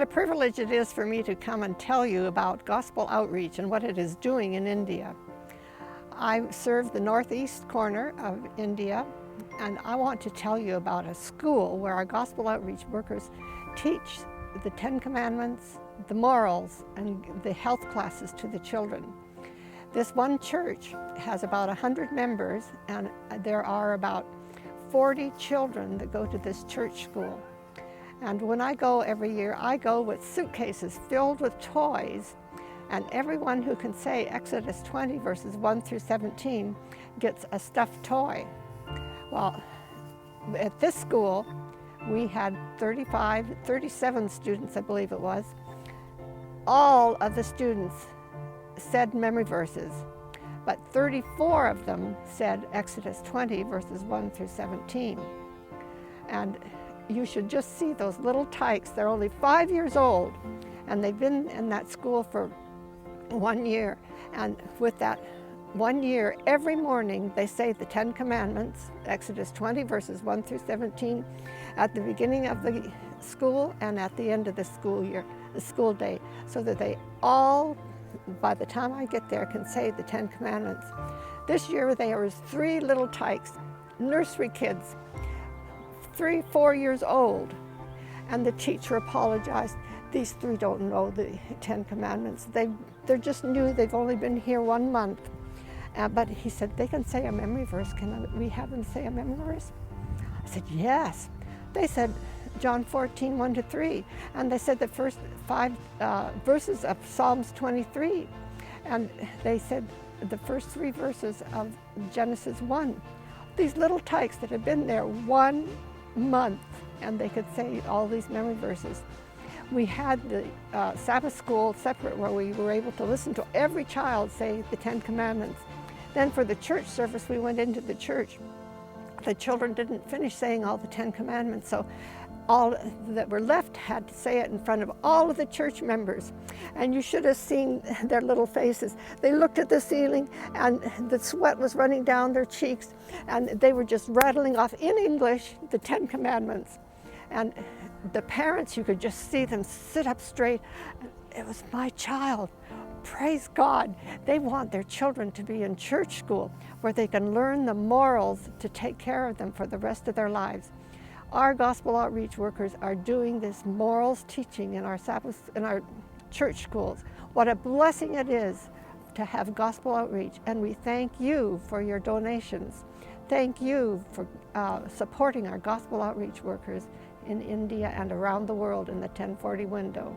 What a privilege it is for me to come and tell you about gospel outreach and what it is doing in India. I serve the northeast corner of India, and I want to tell you about a school where our gospel outreach workers teach the Ten Commandments, the morals, and the health classes to the children. This one church has about 100 members, and there are about 40 children that go to this church school. And when I go every year, I go with suitcases filled with toys, and everyone who can say Exodus 20 verses 1 through 17 gets a stuffed toy. Well, at this school, we had 37 students, I believe it was. All of the students said memory verses, but 34 of them said Exodus 20 verses 1 through 17. And you should just see those little tykes. They're only 5 years old, and they've been in that school for 1 year. And with that 1 year, every morning they say the Ten Commandments, Exodus 20 verses 1 through 17, at the beginning of the school and at the end of the school year, the school day, so that they all, by the time I get there, can say the Ten Commandments. This year there was 3 little tykes, nursery kids, 3-4 years old, and the teacher apologized. These 3 don't know the Ten Commandments. They're just new. They've only been here 1 month. But he said, they can say a memory verse. Can we have them say a memory verse? I said, yes. They said John 14, 1 to 3. And they said the first 5 verses of Psalms 23. And they said the first 3 verses of Genesis 1. These little tykes that had been there 1 month, and they could say all these memory verses. We had the Sabbath school separate, where we were able to listen to every child say the Ten Commandments. Then for the church service, we went into the church. The children didn't finish saying all the Ten Commandments, so all that were left had to say it in front of all of the church members. And you should have seen their little faces. They looked at the ceiling, and the sweat was running down their cheeks, and they were just rattling off in English the Ten Commandments. And the parents, you could just see them sit up straight. It was my child. Praise God. They want their children to be in church school where they can learn the morals to take care of them for the rest of their lives. Our gospel outreach workers are doing this morals teaching in our church schools. What a blessing it is to have gospel outreach, and we thank you for your donations. Thank you for supporting our gospel outreach workers in India and around the world in the 1040 window.